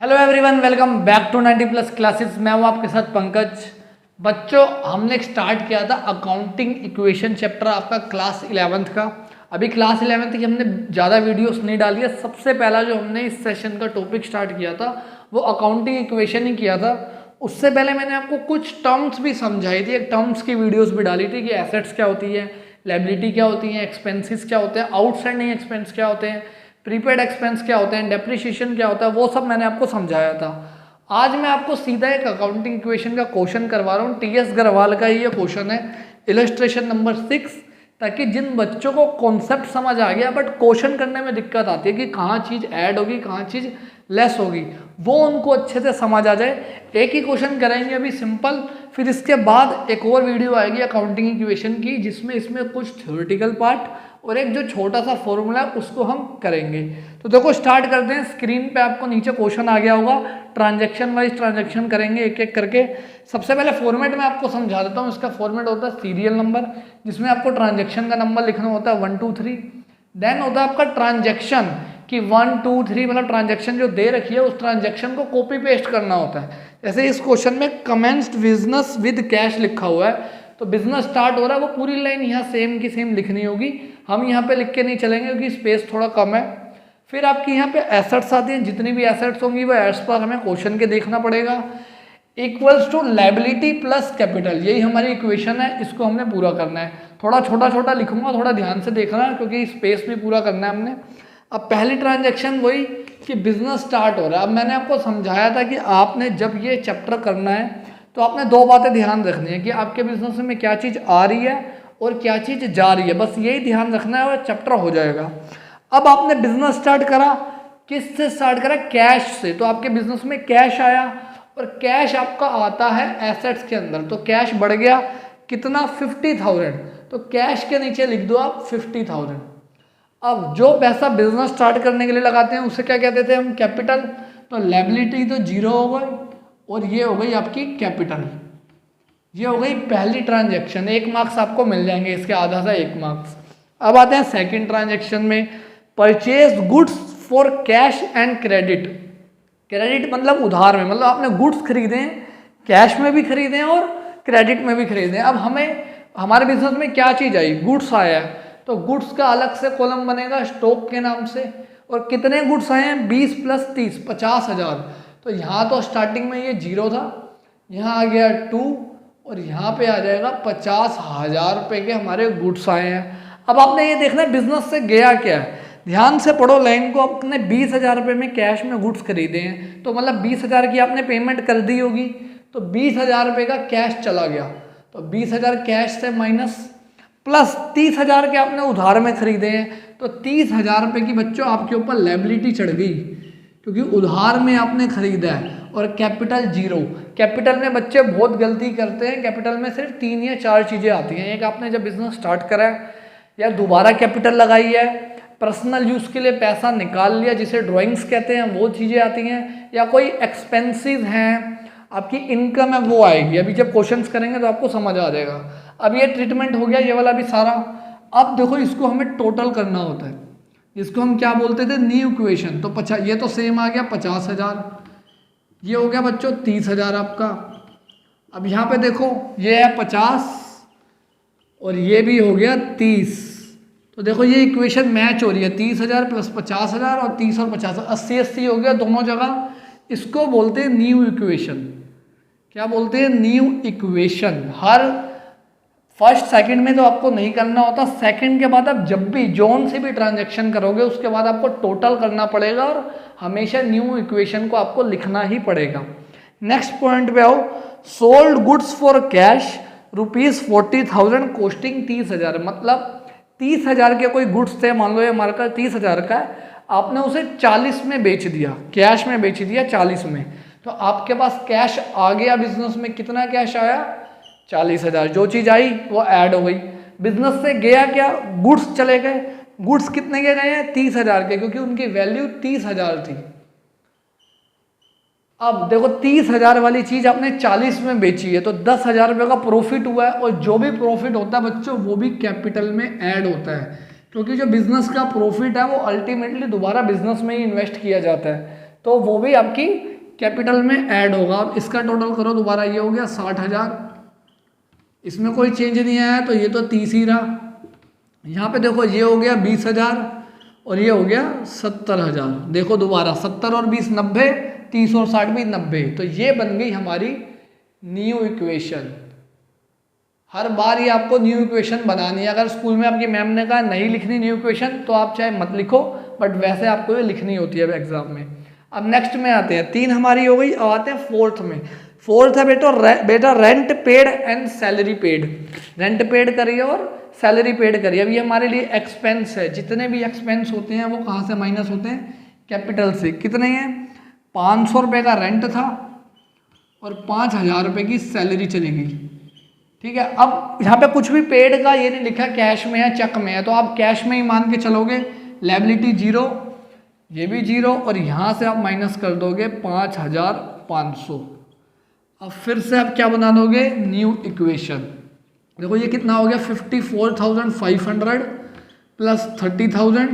Hello everyone, welcome back to 90 plus classes. मैं हूं आपके साथ पंकज। बच्चों, हमने स्टार्ट किया था अकाउंटिंग इक्वेशन चैप्टर आपका क्लास 11th का। अभी क्लास 11th की हमने ज़्यादा वीडियोस नहीं डाली है। सबसे पहला जो हमने इस सेशन का टॉपिक स्टार्ट किया था वो अकाउंटिंग इक्वेशन ही किया था। उससे पहले मैंने आपको कुछ टर्म्स भी समझाई थी, एक टर्म्स की वीडियोस भी डाली थी कि एसेट्स क्या होती है, लायबिलिटी क्या होती है, एक्सपेंसेस क्या होते हैं, आउटस्टैंडिंग एक्सपेंस क्या होते हैं, प्रीपेड एक्सपेंस क्या होते हैं, डेप्रिसिएशन क्या होता है, वो सब मैंने आपको समझाया था। आज मैं आपको सीधा एक अकाउंटिंग इक्वेशन का क्वेश्चन करवा रहा हूँ। टीएस गरवाल का ये क्वेश्चन है, इलस्ट्रेशन नंबर 6, ताकि जिन बच्चों को कॉन्सेप्ट समझ आ गया बट क्वेश्चन करने में दिक्कत आती है कि कहाँ चीज़ ऐड होगी कहाँ चीज़ लेस होगी, वो उनको अच्छे से समझ आ जाए। एक ही क्वेश्चन करेंगे अभी सिंपल, फिर इसके बाद एक और वीडियो आएगी अकाउंटिंग इक्वेशन की जिसमें इसमें कुछ थ्योरेटिकल पार्ट और एक जो छोटा सा फॉर्मूला है उसको हम करेंगे। तो देखो स्टार्ट करते हैं। स्क्रीन पे आपको नीचे क्वेश्चन आ गया होगा, ट्रांजैक्शन वाइज ट्रांजैक्शन करेंगे एक एक करके। सबसे पहले फॉर्मेट में आपको समझा देता हूँ। इसका फॉर्मेट होता है सीरियल नंबर, जिसमें आपको ट्रांजैक्शन का नंबर लिखना होता है 1 2 3। देन होता है आपका ट्रांजैक्शन कि 1 2 3 मतलब ट्रांजैक्शन जो दे रखी है उस ट्रांजैक्शन को कॉपी पेस्ट करना होता है। जैसे इस क्वेश्चन में कमेंस्ड बिजनेस विद कैश लिखा हुआ है, तो बिजनेस स्टार्ट हो रहा है, वो पूरी लाइन यहाँ सेम की सेम लिखनी होगी। हम यहाँ पे लिख के नहीं चलेंगे क्योंकि स्पेस थोड़ा कम है। फिर आपकी यहाँ पे एसेट्स आती हैं, जितनी भी एसेट्स होंगी वो एड्स पर हमें क्वेश्चन के देखना पड़ेगा। Equals to liability plus capital, यही हमारी इक्वेशन है, इसको हमने पूरा करना है। थोड़ा छोटा छोटा लिखूंगा, थोड़ा ध्यान से देखना क्योंकि स्पेस भी पूरा करना है हमने। अब पहली ट्रांजैक्शन वही कि बिजनेस स्टार्ट हो रहा है। अब मैंने आपको समझाया था कि आपने जब ये चैप्टर करना है तो आपने दो बातें ध्यान रखनी है कि आपके बिजनेस में क्या चीज़ आ रही है और क्या चीज़ जा रही है, बस यही ध्यान रखना है और चैप्टर हो जाएगा। अब आपने बिजनेस स्टार्ट करा, किस से स्टार्ट करा? कैश से। तो आपके बिजनेस में कैश आया और कैश आपका आता है एसेट्स के अंदर, तो कैश बढ़ गया कितना? 50,000। तो कैश के नीचे लिख दो आप 50,000। अब जो पैसा बिजनेस स्टार्ट करने के लिए लगाते हैं उसे क्या कहते थे हम? कैपिटल। तो लायबिलिटी तो जीरो हो गई और ये हो गई आपकी कैपिटल। ये हो गई पहली ट्रांजैक्शन, 1 मार्क्स आपको मिल जाएंगे इसके, आधा सा 1 मार्क्स। अब आते हैं सेकंड ट्रांजैक्शन में, purchase goods for cash and credit. Credit मतलब उधार में, मतलब आपने गुड्स खरीदे हैं, कैश में भी खरीदे हैं और क्रेडिट में भी खरीदे हैं। अब हमें हमारे बिजनेस में क्या चीज़ आई? गुड्स आया है, तो गुड्स का अलग से कॉलम बनेगा स्टॉक के नाम से। और कितने गुड्स आए हैं? 20 + 30 50,000। तो यहाँ तो स्टार्टिंग में ये 0 था, यहाँ आ गया 2 और यहाँ पे आ जाएगा 50,000 रुपये के हमारे गुड्स आए हैं। अब आपने ये देखना है बिजनेस से गया क्या है, ध्यान से पढ़ो लाइन को। आपने 20,000 रुपये में कैश में गुड्स खरीदे हैं, तो मतलब 20,000 की आपने पेमेंट कर दी होगी, तो 20,000 रुपये का कैश चला गया। तो 20,000 कैश से माइनस, प्लस 30,000 के आपने उधार में खरीदे हैं, तो 30,000 रुपये की बच्चों आपके ऊपर लायबिलिटी चढ़ गई क्योंकि उधार में आपने खरीदा है। और कैपिटल 0। कैपिटल में बच्चे बहुत गलती करते हैं, कैपिटल में सिर्फ 3 या 4 चीज़ें आती हैं। एक, आपने जब बिजनेस स्टार्ट करा है या दोबारा कैपिटल लगाई है, पर्सनल यूज़ के लिए पैसा निकाल लिया जिसे ड्राइंग्स कहते हैं, वो चीज़ें आती हैं, या कोई एक्सपेंसिव हैं, आपकी इनकम है वो आएगी। अभी जब क्वेश्चंस करेंगे तो आपको समझ आ जाएगा। अब ये ट्रीटमेंट हो गया ये वाला भी सारा। अब देखो इसको हमें टोटल करना होता है, इसको हम क्या बोलते थे? New equation. तो ये तो सेम आ गया 50,000, ये हो गया बच्चों 30,000 आपका। अब यहाँ पे देखो ये है 50 और ये भी हो गया 30। तो देखो ये इक्वेशन मैच हो रही है, 30,000 + 50,000 और 30 और 50 80 80 हो गया दोनों जगह। इसको बोलते हैं न्यू इक्वेशन। क्या बोलते हैं? New equation. हर फर्स्ट सेकंड में तो आपको नहीं करना होता, सेकंड के बाद आप जब भी जोन से भी ट्रांजैक्शन करोगे उसके बाद आपको टोटल करना पड़ेगा और हमेशा न्यू इक्वेशन को आपको लिखना ही पड़ेगा। नेक्स्ट पॉइंट पे आओ, sold goods for cash ₹40,000 costing 30,000। मतलब 30,000 के कोई गुड्स थे, मान लो ये मार्कर 30,000 का है, आपने उसे 40 में बेच दिया, कैश में बेच दिया 40 में, तो आपके पास कैश आ गया। बिजनेस में कितना कैश आया? 40,000। जो चीज़ आई वो ऐड हो गई। बिजनेस से गया क्या? गुड्स चले गए। गुड्स कितने के गए हैं? 30,000 के, क्योंकि उनकी वैल्यू 30,000 थी। अब देखो 30,000 वाली चीज़ आपने 40 में बेची है, तो 10,000 रुपये का प्रॉफिट हुआ है। और जो भी प्रॉफिट होता है बच्चों वो भी कैपिटल में ऐड होता है, क्योंकि जो बिजनेस का प्रॉफिट है वो अल्टीमेटली दोबारा बिजनेस में ही इन्वेस्ट किया जाता है, तो वो भी आपकी कैपिटल में ऐड होगा। अब इसका टोटल करो दोबारा, ये हो गया 60,000, इसमें कोई चेंज नहीं आया तो ये तो 30 ही रहा। यहाँ पे देखो ये हो गया 20,000 और ये हो गया 70,000। देखो दोबारा 70 और 20 90, 30 और 60 भी 90। तो ये बन गई हमारी न्यू इक्वेशन। हर बार ये आपको न्यू इक्वेशन बनानी है। अगर स्कूल में आपकी मैम ने कहा नहीं लिखनी न्यू इक्वेशन तो आप चाहे मत लिखो, बट वैसे आपको ये लिखनी होती है एग्जाम में। अब नेक्स्ट में आते हैं, 3 हमारी हो गई। अब आते हैं फोर्थ में। फोर्थ है बेटा rent paid and salary paid. Rent paid करिए और सैलरी पेड करिए। अब ये हमारे लिए एक्सपेंस है। जितने भी एक्सपेंस होते हैं वो कहाँ से माइनस होते हैं? कैपिटल से। कितने हैं? 500 रुपये का रेंट था और 5,000 रुपये की सैलरी चलेगी। ठीक है। अब यहाँ पे कुछ भी पेड का ये नहीं लिखा कैश में है चेक में है, तो आप कैश में ही मान के चलोगे। लायबिलिटी 0, ये भी 0 और यहाँ से आप माइनस कर दोगे 5,500। अब फिर से आप क्या बना दोगे? New equation. देखो ये कितना हो गया? 54,500 प्लस 30,000,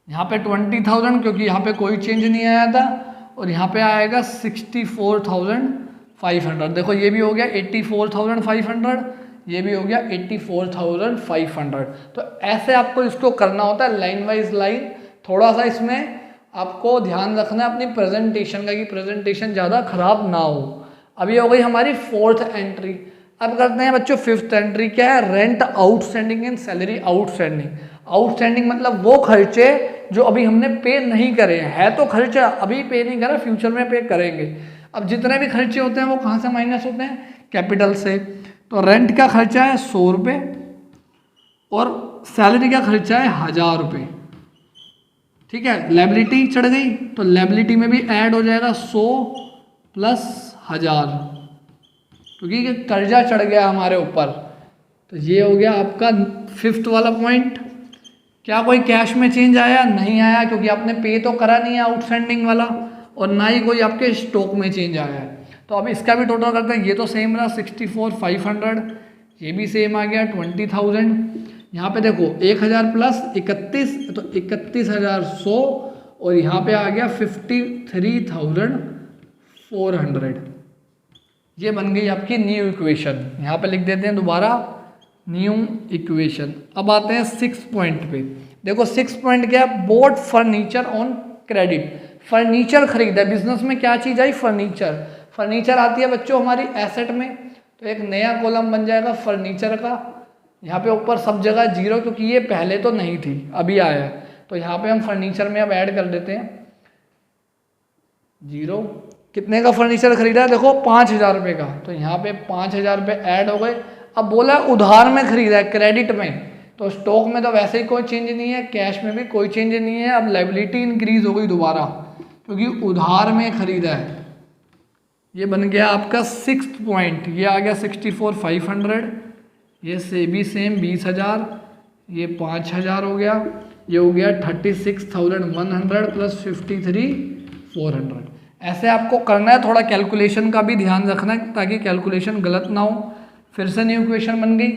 यहाँ पे 20,000 क्योंकि यहाँ पे कोई चेंज नहीं आया था, और यहाँ पे आएगा 64,500। देखो ये भी हो गया 84,500, ये भी हो गया 84,500। तो ऐसे आपको इसको करना होता है लाइन वाइज लाइन। थोड़ा सा इसमें आपको ध्यान रखना है अपनी प्रेजेंटेशन का कि प्रेजेंटेशन ज़्यादा खराब ना हो। अभी हो गई हमारी फोर्थ एंट्री। अब करते हैं बच्चों फिफ्थ एंट्री। क्या है? Rent outstanding and salary outstanding. Outstanding मतलब वो खर्चे जो अभी हमने पे नहीं करे हैं। है तो खर्चा, अभी पे नहीं करा, फ्यूचर में पे करेंगे। अब जितने भी खर्चे होते हैं वो कहाँ से माइनस होते हैं? कैपिटल से। तो रेंट का खर्चा है 100 रुपये और सैलरी का खर्चा है 1,000 रुपये। ठीक है। लायबिलिटी चढ़ गई तो लायबिलिटी में भी ऐड हो जाएगा 100 प्लस 1,000, क्योंकि कर्जा चढ़ गया हमारे ऊपर। तो ये हो गया आपका फिफ्थ वाला पॉइंट। क्या कोई कैश में चेंज आया? नहीं आया, क्योंकि आपने पे तो करा नहीं है आउटस्टैंडिंग वाला, और ना ही कोई आपके स्टॉक में चेंज आया है। तो अब इसका भी टोटल करते हैं। ये तो सेम रहा 64,500, ये भी सेम आ गया 20,000। यहाँ पे देखो 1,000 प्लस 31 तो 31,100, और यहाँ पे आ गया 53,400। ये बन गई आपकी न्यू इक्वेशन। यहाँ पे लिख देते हैं दोबारा न्यू इक्वेशन। अब आते हैं 6 पॉइंट पे। देखो 6 पॉइंट क्या है? Boat furniture on credit. Furniture खरीदा। बिजनेस में क्या चीज़ आई? फर्नीचर। फर्नीचर आती है बच्चों हमारी एसेट में, तो एक नया कॉलम बन जाएगा फर्नीचर का। यहाँ पे ऊपर सब जगह 0, क्योंकि ये पहले तो नहीं थी, अभी आया है। तो यहाँ पे हम फर्नीचर में अब ऐड कर देते हैं 0। कितने का फर्नीचर खरीदा है? देखो 5,000 रुपये का, तो यहाँ पे 5,000 रुपये ऐड हो गए। अब बोला उधार में खरीदा है, क्रेडिट में, तो स्टॉक में तो वैसे ही कोई चेंज नहीं है, कैश में भी कोई चेंज नहीं है। अब लायबिलिटी इंक्रीज हो गई दोबारा, क्योंकि उधार में खरीदा है। ये बन गया आपका 6 पॉइंट। ये आ गया 64,500, ये से भी सेम 20,000, ये 5,000 हो गया, ये हो गया 36,100 प्लस 53,400। ऐसे आपको करना है। थोड़ा कैलकुलेशन का भी ध्यान रखना है ताकि कैलकुलेशन गलत ना हो। फिर से न्यू इक्वेशन बन गई।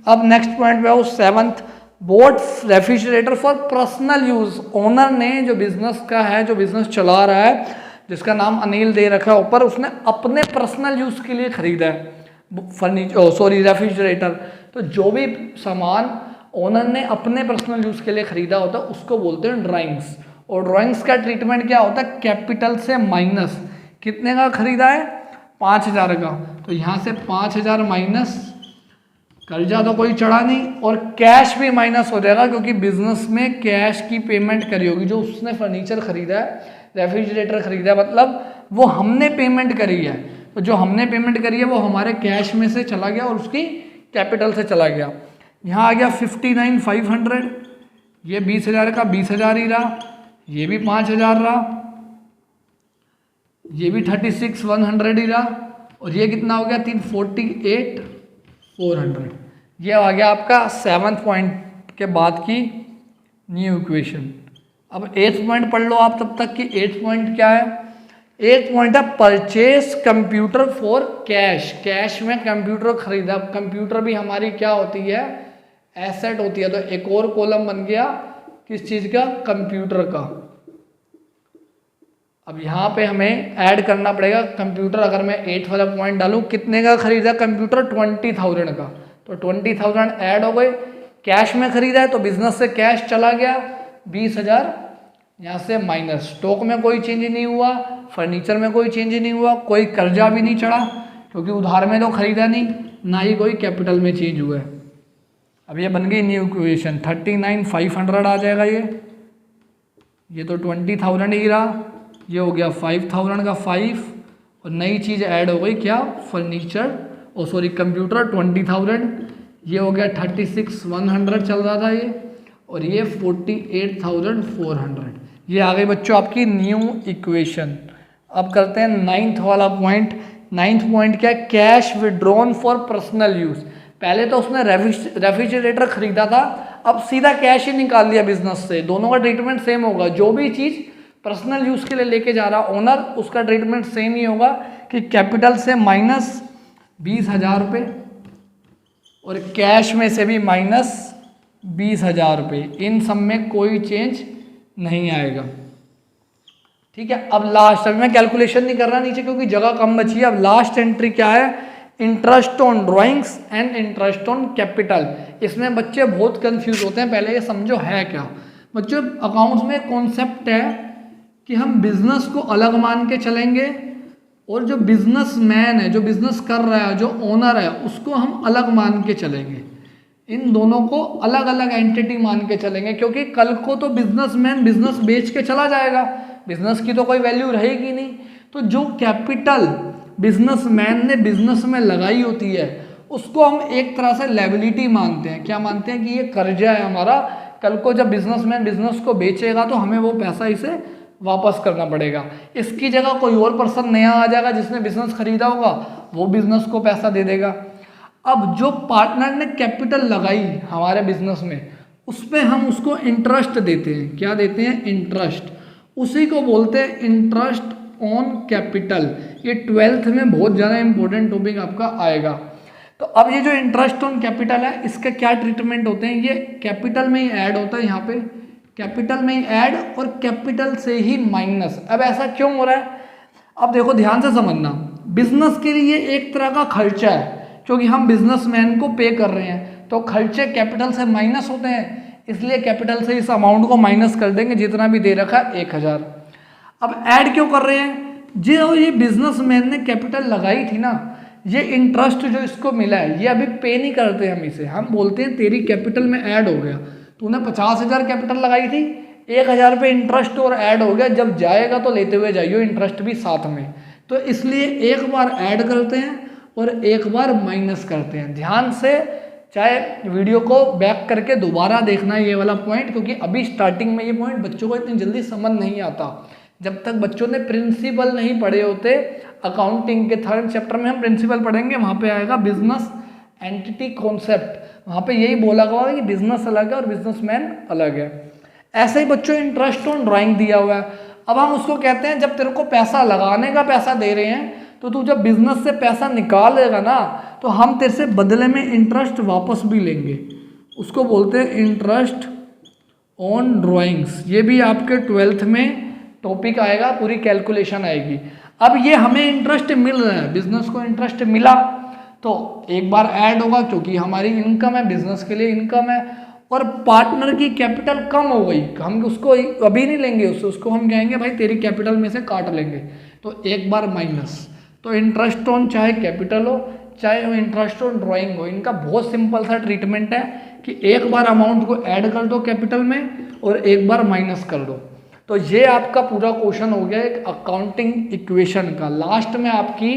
अब नेक्स्ट पॉइंट पे आओ 7th। Boat refrigerator for personal use. Owner ने जो बिजनेस का है, जो बिजनेस चला रहा है, जिसका नाम अनिल दे रखा है ऊपर, उसने अपने पर्सनल यूज के लिए खरीदा है रेफ्रिजरेटर। तो जो भी सामान ओनर ने अपने पर्सनल यूज के लिए खरीदा होता है उसको बोलते हैं ड्राइंग्स। और ड्राइंग्स का ट्रीटमेंट क्या होता है? कैपिटल से माइनस। कितने का खरीदा है? 5,000 का, तो यहाँ से 5,000 माइनस, कर्जा तो कोई चढ़ा नहीं, और कैश भी माइनस हो जाएगा, क्योंकि बिजनेस में कैश की पेमेंट करी होगी। जो उसने फर्नीचर खरीदा है, रेफ्रिजरेटर खरीदा है, मतलब वो हमने पेमेंट करी है। तो जो हमने पेमेंट करी है वो हमारे कैश में से चला गया और उसकी कैपिटल से चला गया। यहाँ आ गया 59,500, ये 20,000 का 20,000 ही रहा, ये भी 5,000 रहा, ये भी 36,100 ही रहा, और ये कितना हो गया? 48,400। ये आ गया आपका 7th पॉइंट के बाद की न्यू इक्वेशन। अब 8th पॉइंट पढ़ लो आप तब तक कि 8th पॉइंट क्या है। 8th पॉइंट है purchase computer for cash. Cash में कंप्यूटर खरीदा। कंप्यूटर भी हमारी क्या होती है? एसेट होती है। तो एक और कॉलम बन गया किस चीज़ का? कंप्यूटर का। अब यहाँ पे हमें ऐड करना पड़ेगा कंप्यूटर। अगर मैं 8 वाला पॉइंट डालूँ, कितने का खरीदा कंप्यूटर? 20,000 का। तो 20,000 ऐड हो गए। कैश में खरीदा है तो बिजनेस से कैश चला गया 20,000, यहाँ से माइनस। स्टॉक में कोई चेंज नहीं हुआ, फर्नीचर में कोई चेंज नहीं हुआ, कोई कर्जा भी नहीं चढ़ा क्योंकि उधार में तो खरीदा नहीं, ना ही कोई कैपिटल में चेंज हुआ है। अब ये बन गई न्यू इक्वेशन। 39,500 आ जाएगा ये तो 20,000 ही रहा, ये हो गया 5,000 का 5, और नई चीज़ ऐड हो गई क्या? फर्नीचर, ओ सॉरी कंप्यूटर 20,000, ये हो गया 36,100 चल रहा था ये, और ये 48,400। ये आ गई बच्चों आपकी न्यू इक्वेशन। अब करते हैं 9th वाला पॉइंट। 9th पॉइंट क्या है? Cash withdrawn for personal use. पहले तो उसने रेफ्रिजरेटर खरीदा था, अब सीधा कैश ही निकाल लिया बिजनेस से। दोनों का ट्रीटमेंट सेम होगा। जो भी चीज़ पर्सनल यूज़ के लिए लेके जा रहा ओनर, उसका ट्रीटमेंट सेम ही होगा कि कैपिटल से माइनस 20,000 रुपये और कैश में से भी माइनस 20,000 रुपये। इन सब में कोई चेंज नहीं आएगा। ठीक है। अब लास्ट, अभी मैं कैलकुलेशन नहीं कर रहा नीचे क्योंकि जगह कम बची है। अब लास्ट एंट्री क्या है? Interest on drawings and interest on capital. इसमें बच्चे बहुत कंफ्यूज होते हैं, पहले ये समझो है क्या। बच्चों अकाउंट्स में कॉन्सेप्ट है कि हम बिजनेस को अलग मान के चलेंगे और जो बिजनेसमैन है, जो बिजनेस कर रहा है, जो ओनर है, उसको हम अलग मान के चलेंगे। इन दोनों को अलग अलग एंटिटी मान के चलेंगे क्योंकि कल को तो बिजनेसमैन बिजनेस बेच के चला जाएगा, बिजनेस की तो कोई वैल्यू रहेगी नहीं। तो जो कैपिटल बिजनेसमैन ने बिजनेस में लगाई होती है उसको हम एक तरह से लायबिलिटी मानते हैं। क्या मानते हैं? कि ये कर्जा है हमारा, कल को जब बिजनेसमैन बिजनेस को बेचेगा तो हमें वो पैसा इसे वापस करना पड़ेगा। इसकी जगह कोई और पर्सन नया आ जाएगा जिसने बिजनेस खरीदा होगा, वो बिजनेस को पैसा दे देगा। अब जो पार्टनर ने कैपिटल लगाई हमारे बिजनेस में, उस पर हम उसको इंटरेस्ट देते हैं। क्या देते हैं? इंटरेस्ट। उसी को बोलते हैं इंटरेस्ट ऑन कैपिटल। ये 12th में बहुत ज़्यादा इंपॉर्टेंट टॉपिक आपका आएगा। तो अब ये जो इंटरेस्ट ऑन कैपिटल है, इसके क्या ट्रीटमेंट होते हैं? ये कैपिटल में ही ऐड होता है, यहाँ पे कैपिटल में ही ऐड और कैपिटल से ही माइनस। अब ऐसा क्यों हो रहा है? अब देखो ध्यान से समझना, बिजनेस के लिए एक तरह का खर्चा है क्योंकि हम बिजनेसमैन को पे कर रहे हैं, तो खर्चे कैपिटल से माइनस होते हैं, इसलिए कैपिटल से इस अमाउंट को माइनस कर देंगे जितना भी दे रखा है 1,000। अब ऐड क्यों कर रहे हैं? जो ये बिजनेसमैन ने कैपिटल लगाई थी ना, ये इंटरेस्ट जो इसको मिला है ये अभी पे नहीं करते हम इसे। हम बोलते हैं तेरी कैपिटल में ऐड हो गया, तूने 50,000 कैपिटल लगाई थी, 1,000 रुपये इंटरेस्ट और ऐड हो गया, जब जाएगा तो लेते हुए जाइयो, इंटरेस्ट भी साथ में। तो इसलिए एक बार ऐड करते हैं और एक बार माइनस करते हैं। ध्यान से चाहे वीडियो को बैक करके दोबारा देखना है ये वाला पॉइंट, क्योंकि अभी स्टार्टिंग में ये पॉइंट बच्चों को इतनी जल्दी समझ नहीं आता। जब तक बच्चों ने प्रिंसिपल नहीं पढ़े होते, अकाउंटिंग के 3rd चैप्टर में हम प्रिंसिपल पढ़ेंगे, वहाँ पे आएगा बिजनेस एंटिटी कॉन्सेप्ट। वहाँ पे यही बोला गया कि बिजनेस अलग है और बिजनेसमैन अलग है। ऐसे ही बच्चों इंटरेस्ट ऑन ड्राइंग दिया हुआ है। अब हम उसको कहते हैं जब तेरे को पैसा लगाने का पैसा दे रहे हैं, तो तू जब बिजनेस से पैसा निकालेगा ना, तो हम तेरे से बदले में इंटरेस्ट वापस भी लेंगे। उसको बोलते हैं इंटरेस्ट ऑन ड्राइंग्स। ये भी आपके 12th में टॉपिक आएगा, पूरी कैलकुलेशन आएगी। अब ये हमें इंटरेस्ट मिल रहा है, बिजनेस को इंटरेस्ट मिला तो एक बार ऐड होगा क्योंकि हमारी इनकम है, बिजनेस के लिए इनकम है। और पार्टनर की कैपिटल कम हो गई, हम उसको अभी नहीं लेंगे, उसको हम कहेंगे भाई तेरी कैपिटल में से काट लेंगे, तो एक बार माइनस। तो इंटरेस्ट ऑन चाहे कैपिटल हो चाहे इंटरेस्ट ऑन ड्राइंग हो, इनका बहुत सिंपल सा ट्रीटमेंट है कि एक बार अमाउंट को ऐड कर दो कैपिटल में और एक बार माइनस कर दो। तो ये आपका पूरा क्वेश्चन हो गया एक अकाउंटिंग इक्वेशन का। लास्ट में आपकी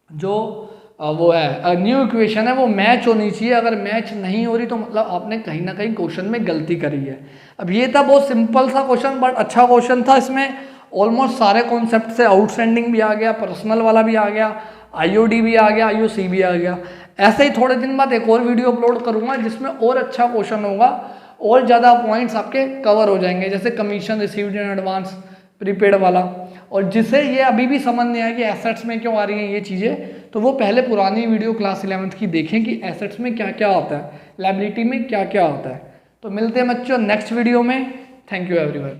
जो वो है न्यू इक्वेशन है वो मैच होनी चाहिए। अगर मैच नहीं हो रही तो मतलब आपने कहीं ना कहीं क्वेश्चन में गलती करी है। अब ये था बहुत सिंपल सा क्वेश्चन, बट अच्छा क्वेश्चन था। इसमें ऑलमोस्ट सारे कॉन्सेप्ट से आउटस्टैंडिंग भी आ गया, पर्सनल वाला भी आ गया, आईओडी भी आ गया, आईओसी भी आ गया। ऐसे ही थोड़े दिन बाद एक और वीडियो अपलोड करूँगा जिसमें और अच्छा क्वेश्चन होगा और ज़्यादा पॉइंट्स आपके कवर हो जाएंगे, जैसे commission received in advance, prepaid वाला। और जिसे ये अभी भी समझ नहीं आया कि एसेट्स में क्यों आ रही हैं ये चीज़ें, तो वो पहले पुरानी वीडियो क्लास 11th की देखें कि एसेट्स में क्या क्या होता है, लायबिलिटी में क्या क्या होता है। तो मिलते हैं बच्चों नेक्स्ट वीडियो में। Thank you everyone.